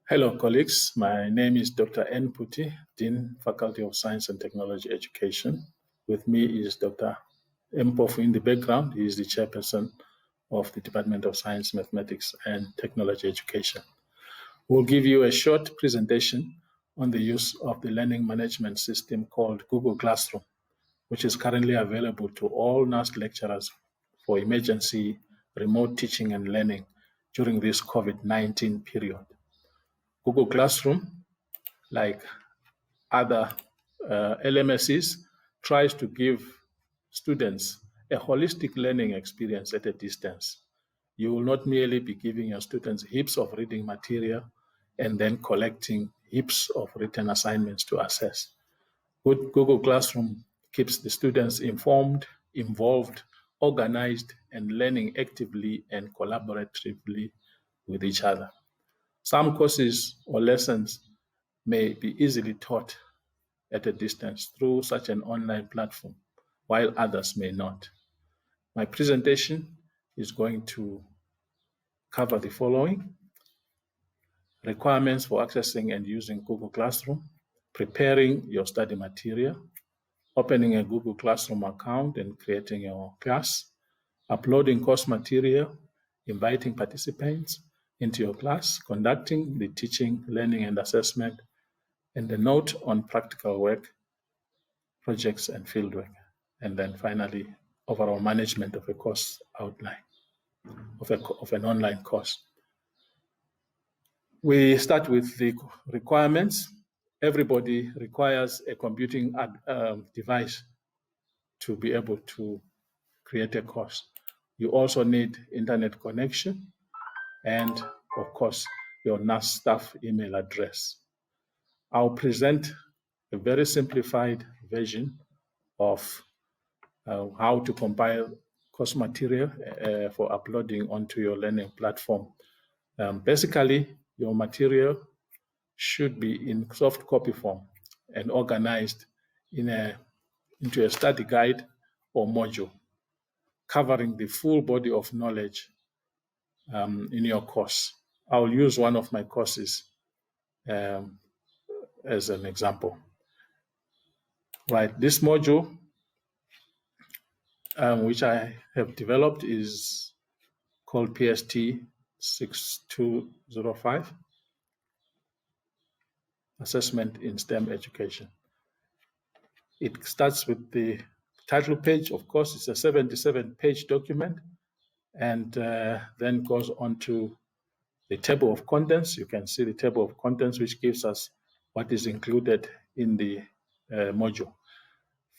Hello, colleagues. My name is Dr. N. Puti, Dean, Faculty of Science and Technology Education. With me is Dr. Mpofu in the background. He is the chairperson of the Department of Science, Mathematics, and Technology Education. We'll give you a short presentation on the use of the learning management system called Google Classroom, which is currently available to all NUST lecturers for emergency remote teaching and learning during this COVID-19 period. Google Classroom, like other LMSs, tries to give students a holistic learning experience at a distance. You will not merely be giving your students heaps of reading material and then collecting heaps of written assignments to assess. Google Classroom keeps the students informed, involved, organized, and learning actively and collaboratively with each other. Some courses or lessons may be easily taught at a distance through such an online platform, while others may not. My presentation is going to cover the following: requirements for accessing and using Google Classroom, preparing your study material, opening a Google Classroom account and creating your class, uploading course material, inviting participants into your class, conducting the teaching, learning, and assessment, and a note on practical work, projects, and fieldwork. And then finally, overall management of a course outline, of an online course. We start with the requirements. Everybody requires a computing device to be able to create a course. You also need internet connection and, of course, your NUST staff email address. I'll present a very simplified version of how to compile course material for uploading onto your learning platform. Basically, your material should be in soft copy form and organized into a study guide or module covering the full body of knowledge in your course. I'll use one of my courses as an example. Right, this module, which I have developed, is called PST 6205, Assessment in STEM Education. It starts with the title page. Of course, it's a 77-page document, and then goes on to the table of contents. You can see the table of contents, which gives us what is included in the module.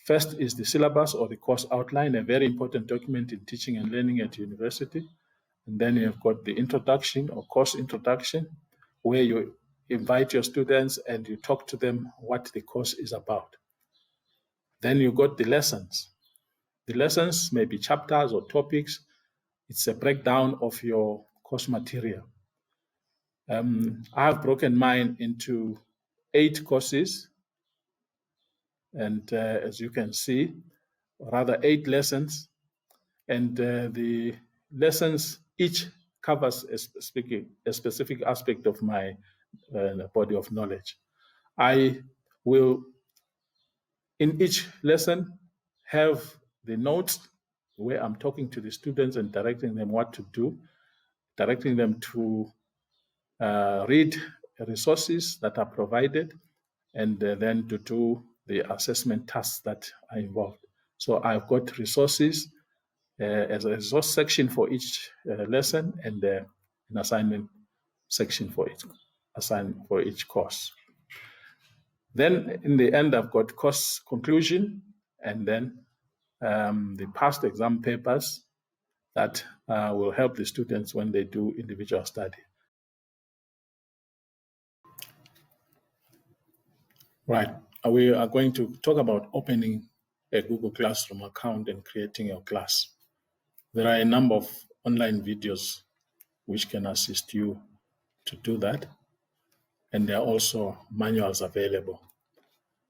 First is the syllabus or the course outline, a very important document in teaching and learning at university. And then you've got the introduction or course introduction, where you invite your students and you talk to them what the course is about. Then you got the lessons. The lessons may be chapters or topics. It's a breakdown of your course material. I've broken mine into 8 courses. And as you can see, rather 8 lessons. And the lessons each covers a specific aspect of my body of knowledge. I will, in each lesson, have the notes where I'm talking to the students and directing them what to do, directing them to read resources that are provided, and then to do the assessment tasks that are involved. So I've got resources as a resource section for each lesson, and an assignment section for each course. Then in the end, I've got course conclusion, and then the past exam papers that will help the students when they do individual study. Right, we are going to talk about opening a Google Classroom account and creating your class. There are a number of online videos which can assist you to do that, and there are also manuals available.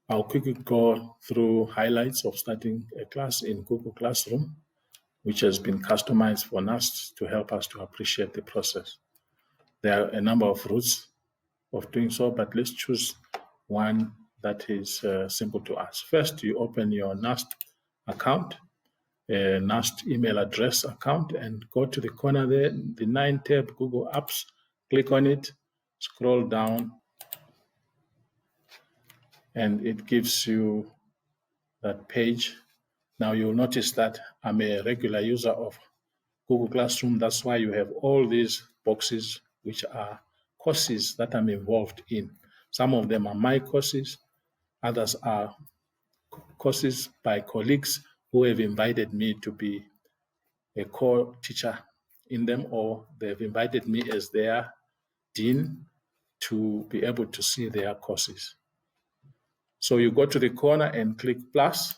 I'll quickly go through highlights of starting a class in Google Classroom, which has been customized for NUST to help us to appreciate the process. There are a number of routes of doing so, but let's choose one that is simple to us. First, you open your NUST account, NUST email address account, and go to the corner there, the 9 tab, Google Apps, click on it, scroll down, and it gives you that page. Now you'll notice that I'm a regular user of Google Classroom. That's why you have all these boxes, which are courses that I'm involved in. Some of them are my courses, others are courses by colleagues who have invited me to be a core teacher in them, or they've invited me as their dean to be able to see their courses. So you go to the corner and click plus.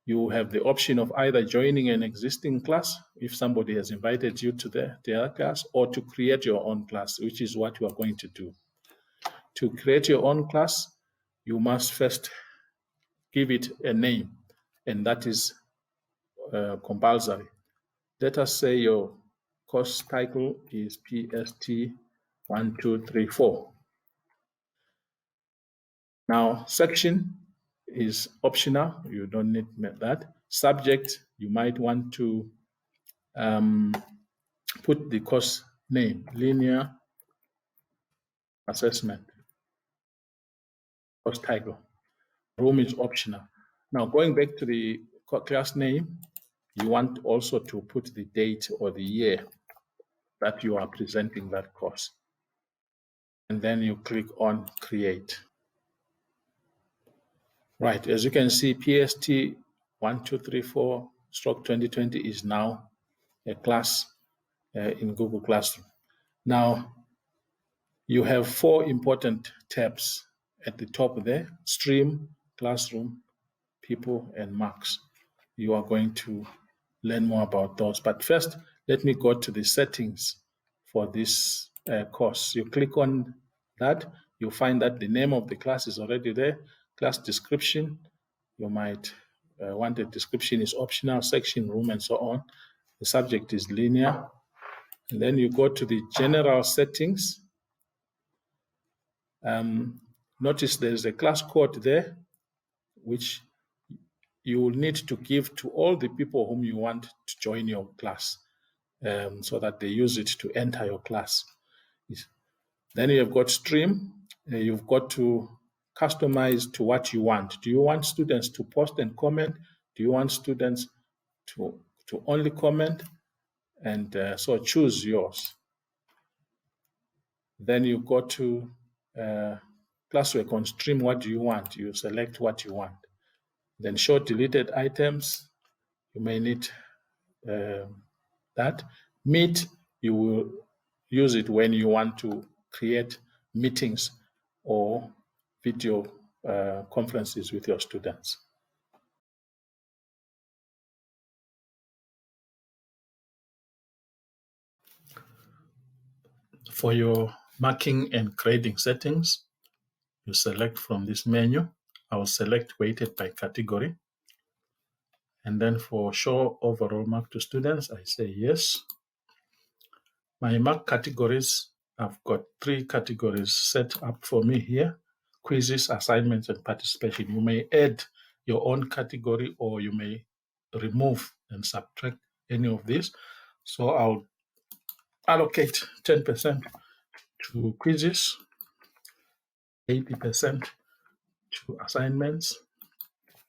You have the option of either joining an existing class if somebody has invited you to their class, or to create your own class, which is what you are going to do. To create your own class, you must first give it a name, and that is compulsory. Let us say your course title is PST 1234. Now, section is optional. You don't need that. Subject, you might want to put the course name, linear assessment, course title. Room is optional. Now, going back to the class name, you want also to put the date or the year that you are presenting that course. And then you click on create. Right, as you can see, PST 1234/2020 is now a class in Google Classroom. Now, you have 4 important tabs at the top there: stream, classroom, people, and marks. You are going to learn more about those. But first, let me go to the settings for this course. You click on that, you'll find that the name of the class is already there. Class description, you might want a description, is optional, section, room, and so on. The subject is linear. And then you go to the general settings. Notice there's a class code there, which you will need to give to all the people whom you want to join your class, so that they use it to enter your class. Then you have got stream. You've got to customize to what you want. Do you want students to post and comment? Do you want students to only comment? And so choose yours. Then you go to classwork on stream. What do you want? You select what you want. Then show deleted items. You may need that. Meet, you will use it when you want to create meetings or video conferences with your students. For your marking and grading settings, you select from this menu. I will select weighted by category. And then for show overall mark to students, I say yes. My mark categories, I've got 3 categories set up for me here: quizzes, assignments, and participation. You may add your own category, or you may remove and subtract any of these. So I'll allocate 10% to quizzes, 80% to assignments,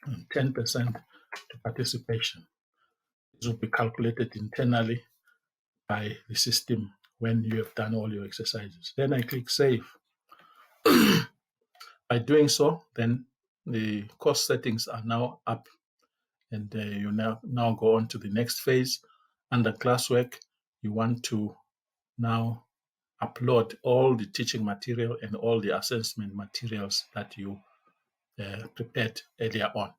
and 10% to participation. This will be calculated internally by the system when you have done all your exercises. Then I click save. By doing so, then the course settings are now up, and you now go on to the next phase. Under classwork, you want to now upload all the teaching material and all the assessment materials that you prepared earlier on.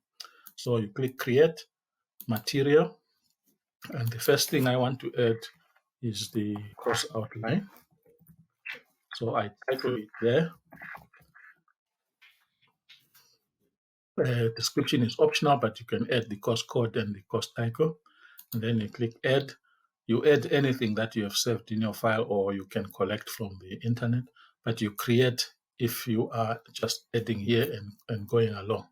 So you click create material, and the first thing I want to add is the course outline. So I title it there. Description is optional, but you can add the course code and the course title. And then you click add. You add anything that you have saved in your file, or you can collect from the internet. but you create if you are just adding here and going along.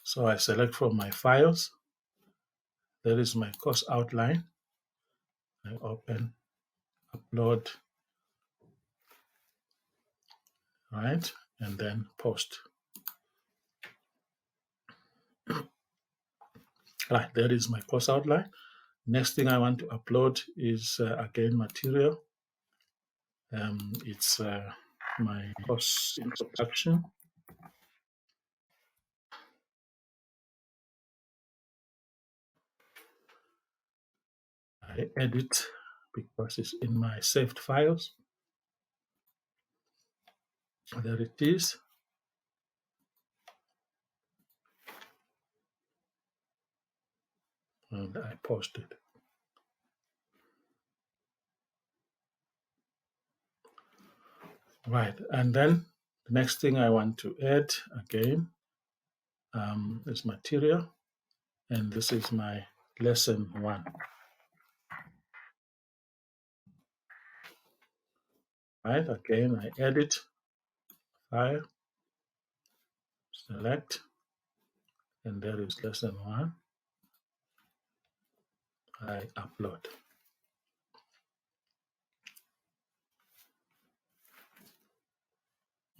So I select from my files. There is my course outline. I open, upload, right, and then post. Right, there is my course outline. Next thing I want to upload is again material. It's my course introduction. I edit because it's in my saved files. There it is. And I post it. Right, and then the next thing I want to add again is material, and this is my lesson 1. Right, again I edit, file, select, and there is lesson 1. I upload.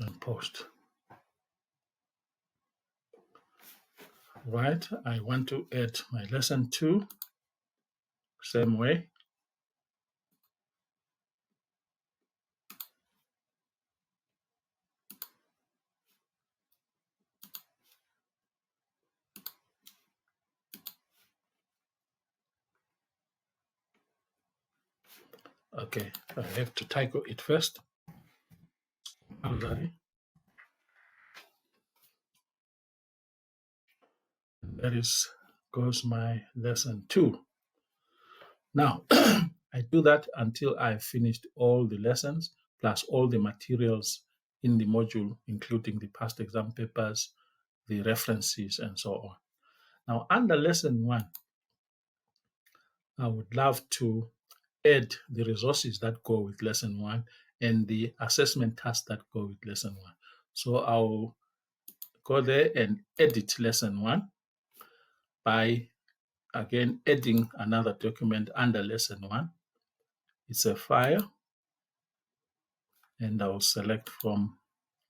And post. Right, I want to add my lesson 2, same way. Okay, I have to title it first. There goes my lesson 2. Now, I do that until I've finished all the lessons, plus all the materials in the module, including the past exam papers, the references, and so on. Now, under lesson 1, I would love to add the resources that go with lesson 1 and the assessment tasks that go with lesson 1. So I'll go there and edit lesson 1 by, again, adding another document under lesson 1. It's a file, and I'll select from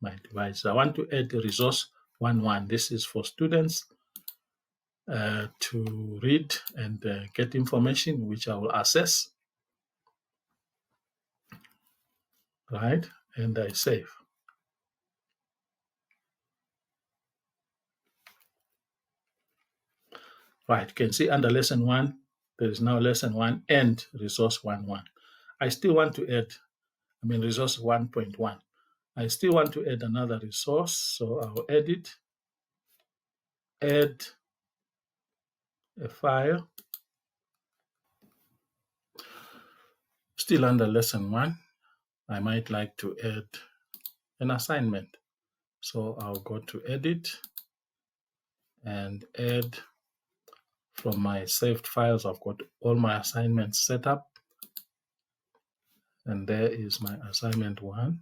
my device. I want to add the resource 1.1. This is for students to read and get information, which I will assess. Right, and I save. Right, you can see under lesson 1, there is now lesson 1 and resource 1.1. I still want to add, resource 1.1. I still want to add another resource, so I'll edit, add a file. Still under lesson 1, I might like to add an assignment. So I'll go to edit and add from my saved files. I've got all my assignments set up. And there is my assignment 1.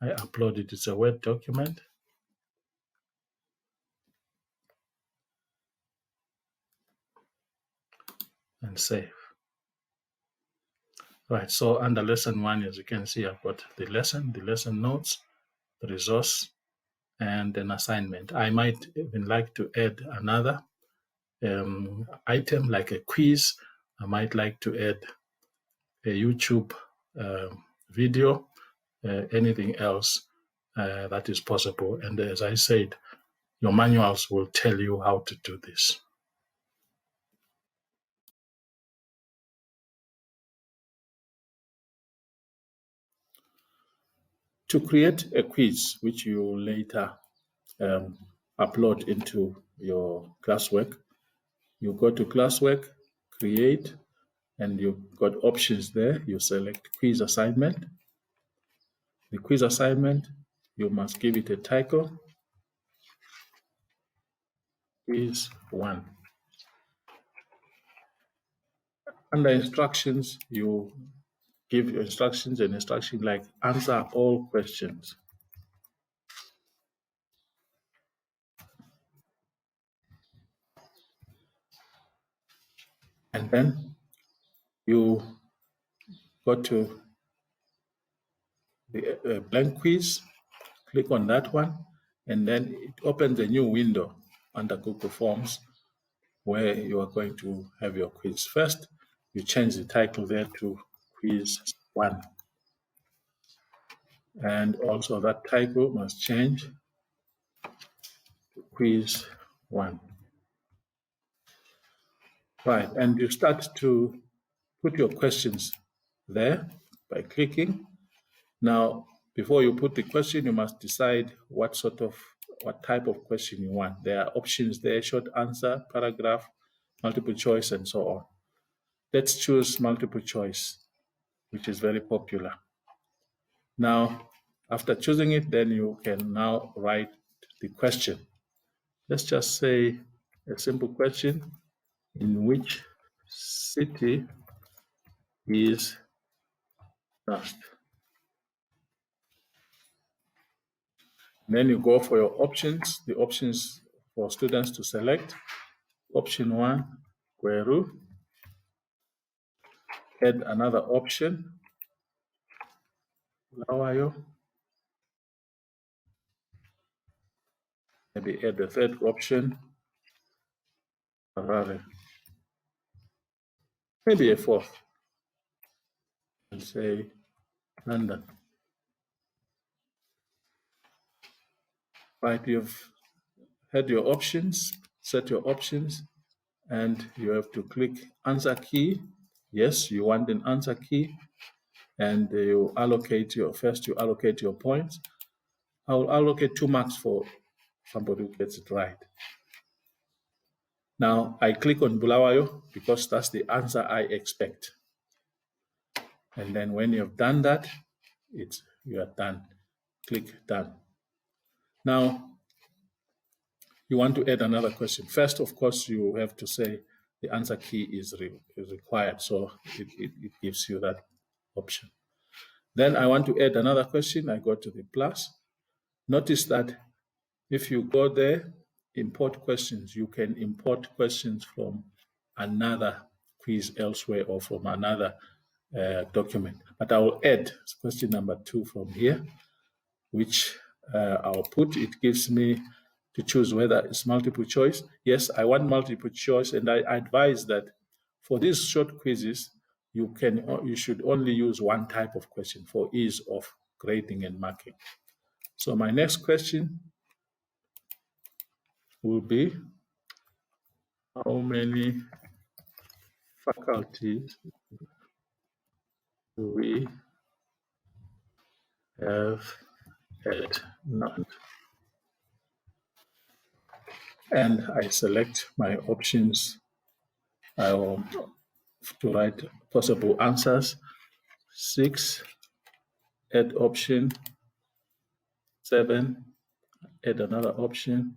I upload it. It's a Word document. And save. Right, so under lesson 1, as you can see, I've got the lesson notes, the resource, and an assignment. I might even like to add another item like a quiz. I might like to add a YouTube video, anything else that is possible. And as I said, your manuals will tell you how to do this. To create a quiz, which you will later upload into your classwork, you go to classwork, create, and you've got options there. You select quiz assignment. The quiz assignment, you must give it a title, quiz 1. Under instructions, you give you instructions, an instruction like answer all questions. And then you go to the blank quiz, click on that one, and then it opens a new window under Google Forms where you are going to have your quiz. First, you change the title there to Quiz 1. And also that title must change to Quiz 1. Right, and you start to put your questions there by clicking. Now, before you put the question, you must decide what type of question you want. There are options there: short answer, paragraph, multiple choice, and so on. Let's choose multiple choice, which is very popular. Now, after choosing it, then you can now write the question. Let's just say a simple question: in which city is NUST? Then you go for your options, the options for students to select. Option 1, Gweru. Add another option, Bulawayo. Maybe add the third option, Harare. Maybe a fourth, and say London. Right, you've had your options, set your options, and you have to click answer key. Yes, you want an answer key, and you allocate your points. I will allocate 2 marks for somebody who gets it right. Now I click on Bulawayo because that's the answer I expect. And then when you've done that, you are done. Click done. Now you want to add another question. First, of course, you have to say the answer key is required, so it gives you that option. Then I want to add another question. I go to the plus. Notice that if you go there, import questions, you can import questions from another quiz elsewhere or from another document. But I will add question number 2 from here, which I'll put. It gives me to choose whether it's multiple choice. Yes, I want multiple choice, and I advise that for these short quizzes, you should only use one type of question for ease of grading and marking. So my next question will be, how many faculties do we have at NUST? And I select my options. I will to write possible answers. 6, add option. 7, add another option.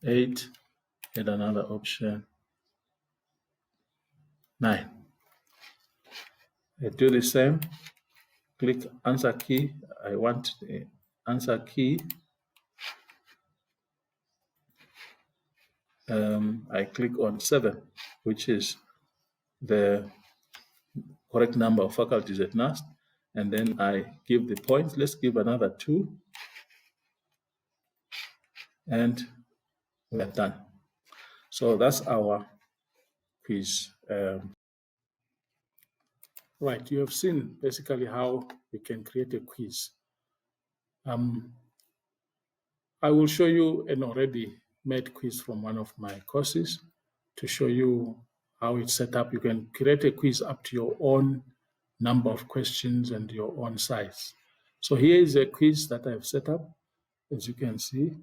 8, add another option. 9. I do the same. Click answer key. I want the answer key. I click on 7, which is the correct number of faculties at NUST, and then I give the points. Let's give another 2, and we're done. So that's our quiz. Right, you have seen basically how we can create a quiz. I will show you an already made quiz from one of my courses to show you how it's set up. You can create a quiz up to your own number of questions and your own size. So here is a quiz that I've set up, as you can see.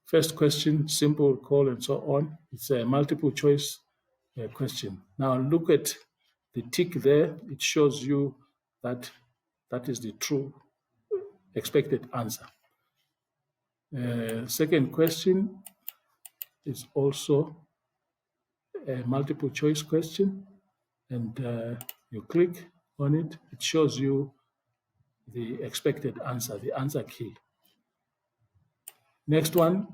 First question, simple, recall, and so on. It's a multiple choice question. Now look at the tick there. It shows you that that is the true expected answer. Second question is also a multiple choice question, and You click on it, it shows you the expected answer, the answer key. Next one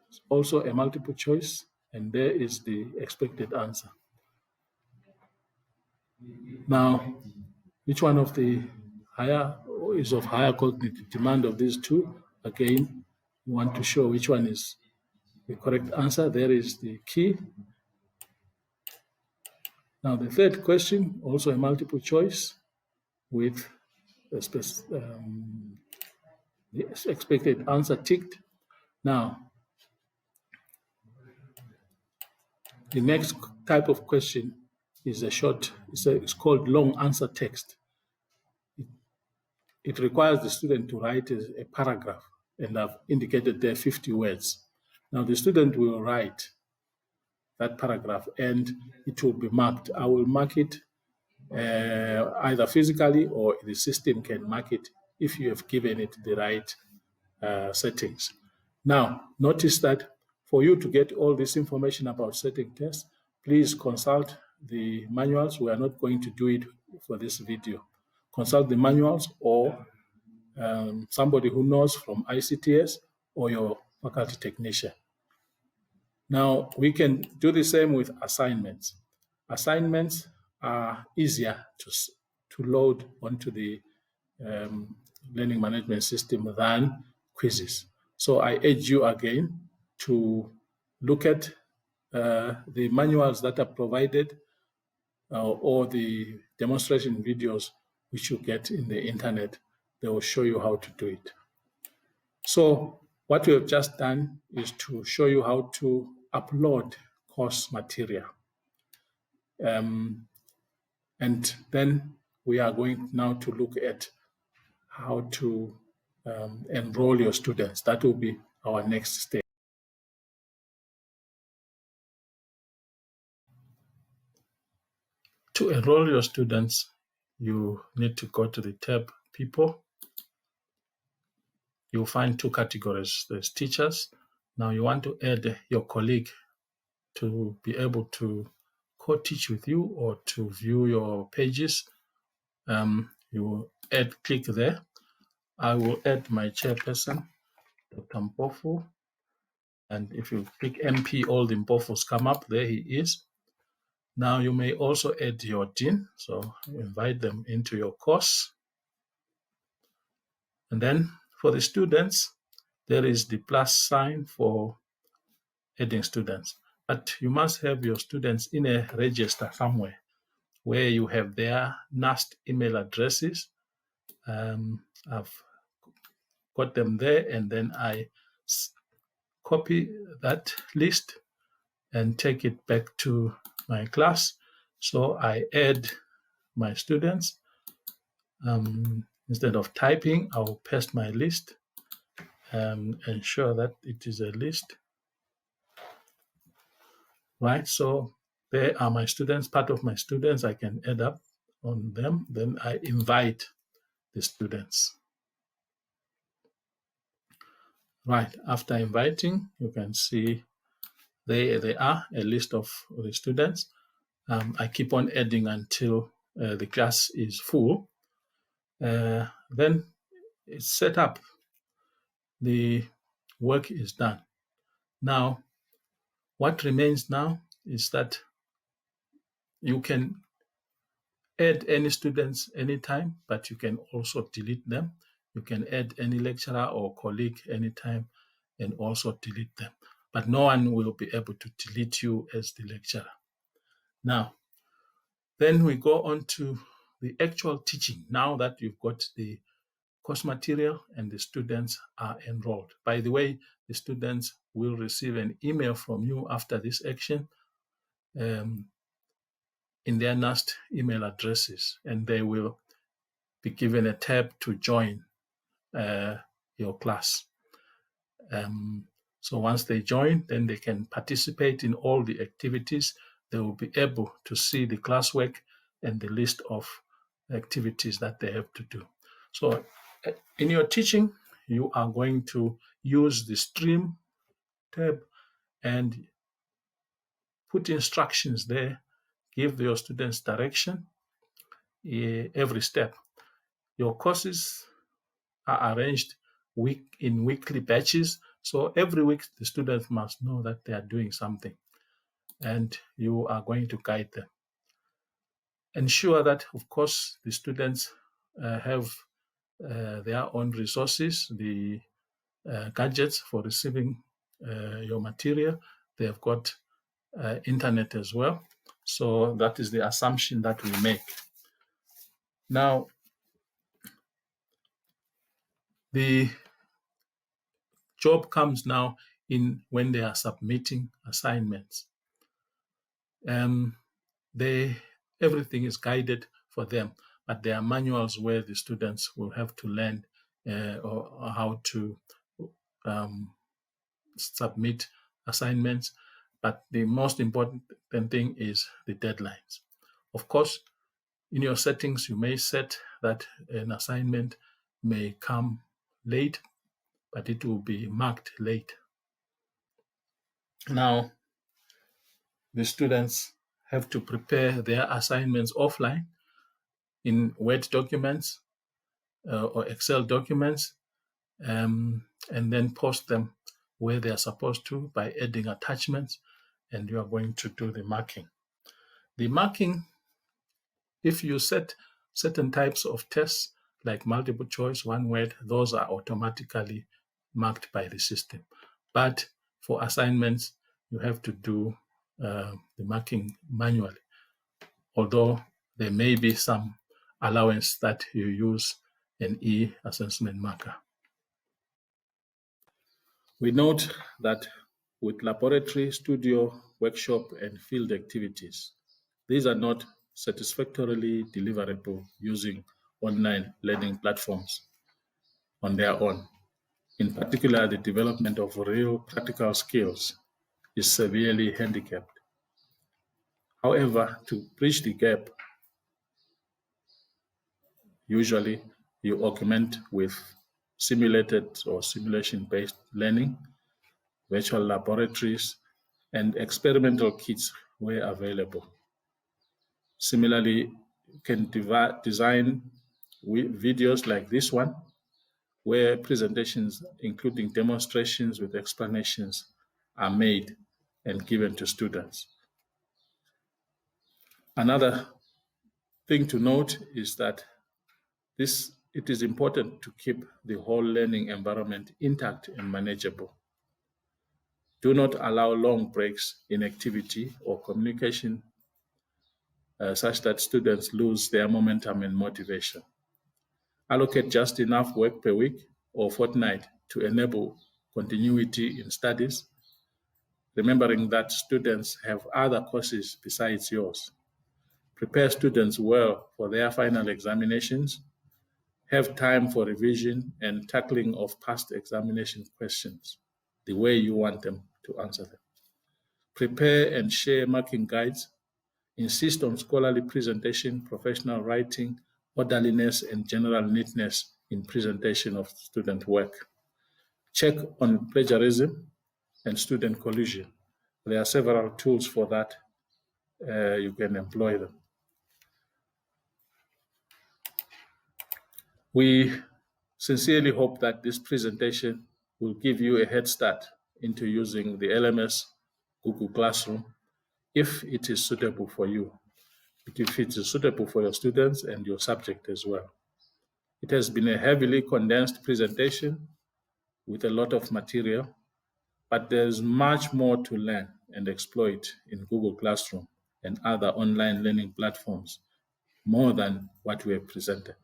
is also a multiple choice, and there is the expected answer. Now, which one of the higher is of higher cognitive demand of these two? Again, you want to show which one is the correct answer. There is the key. Now, the third question, also a multiple choice with the expected answer ticked. Now, the next type of question is it's called long answer text. It requires the student to write a paragraph, and I've indicated there 50 words. Now, the student will write that paragraph and it will be marked. I will mark it either physically or the system can mark it if you have given it the right settings. Now, notice that for you to get all this information about setting tests, please consult the manuals. We are not going to do it for this video. Consult the manuals or somebody who knows from ICTS or your faculty technician. Now, we can do the same with assignments. Assignments are easier to load onto the learning management system than quizzes. So I urge you again to look at the manuals that are provided or the demonstration videos which you get in the internet. They will show you how to do it. So what we have just done is to show you how to upload course material. And then we are going now to look at how to enroll your students. That will be our next step. To enroll your students, you need to go to the tab People. You'll find two categories. There's teachers. Now you want to add your colleague to be able to co-teach with you or to view your pages. You click there. I will add my chairperson, Dr. Mpofu. And if you click MP, all the Mpofus come up. There he is. Now you may also add your dean. So invite them into your course. And then for the students, there is the plus sign for adding students. But you must have your students in a register somewhere where you have their NUST email addresses. I've got them there, and then I copy that list and take it back to my class. So I add my students. Instead of typing, I'll paste my list and ensure that it is a list. Right, so there are my students, part of my students. I can add up on them. Then I invite the students. Right, after inviting, you can see they are a list of the students. I keep on adding until the class is full. Then it's set up. The work is done. Now, what remains now is that you can add any students anytime, but you can also delete them. You can add any lecturer or colleague anytime and also delete them. But no one will be able to delete you as the lecturer. Now, then we go on to the actual teaching. Now that you've got the course material and the students are enrolled. By the way, the students will receive an email from you after this action in their NUST email addresses, and they will be given a tab to join your class. So once they join, then they can participate in all the activities. They will be able to see the classwork and the list of activities that they have to do. So in your teaching, you are going to use the stream tab and put instructions there, give your students direction every step. Your courses are arranged in weekly batches. So every week, the students must know that they are doing something, and you are going to guide them. Ensure that, of course, the students have their own resources, the gadgets for receiving your material. They have got internet as well. So that is the assumption that we make. Now, the job comes now in when they are submitting assignments. Everything is guided for them, but there are manuals where the students will have to learn or how to submit assignments. But the most important thing is the deadlines. Of course, in your settings, you may set that an assignment may come late, but it will be marked late. Now, the students have to prepare their assignments offline in Word documents or Excel documents, and then post them where they are supposed to by adding attachments, and you are going to do the marking. The marking, if you set certain types of tests like multiple choice, one word, those are automatically marked by the system. But for assignments, you have to do the marking manually, although there may be some allowance that you use an e-assessment marker. We note that with laboratory, studio, workshop, and field activities, these are not satisfactorily deliverable using online learning platforms on their own. In particular, the development of real practical skills is severely handicapped. However, to bridge the gap, usually you augment with simulated or simulation-based learning, virtual laboratories, and experimental kits where available. Similarly, you can design videos like this one, where presentations, including demonstrations with explanations, are made and given to students. Another thing to note is that it is important to keep the whole learning environment intact and manageable. Do not allow long breaks in activity or communication such that students lose their momentum and motivation. Allocate just enough work per week or fortnight to enable continuity in studies, remembering that students have other courses besides yours. Prepare students well for their final examinations. Have time for revision and tackling of past examination questions the way you want them to answer them. Prepare and share marking guides. Insist on scholarly presentation, professional writing, orderliness, and general neatness in presentation of student work. Check on plagiarism and student collusion. There are several tools for that. You can employ them. We sincerely hope that this presentation will give you a head start into using the LMS Google Classroom if it is suitable for you, if it is suitable for your students and your subject as well. It has been a heavily condensed presentation with a lot of material, but there's much more to learn and exploit in Google Classroom and other online learning platforms, more than what we have presented.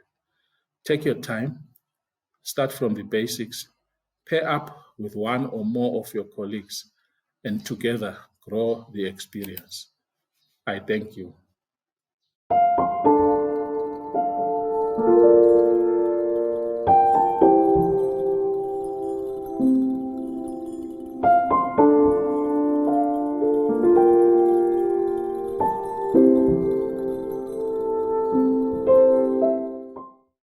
Take your time, start from the basics, pair up with one or more of your colleagues, and together grow the experience. I thank you.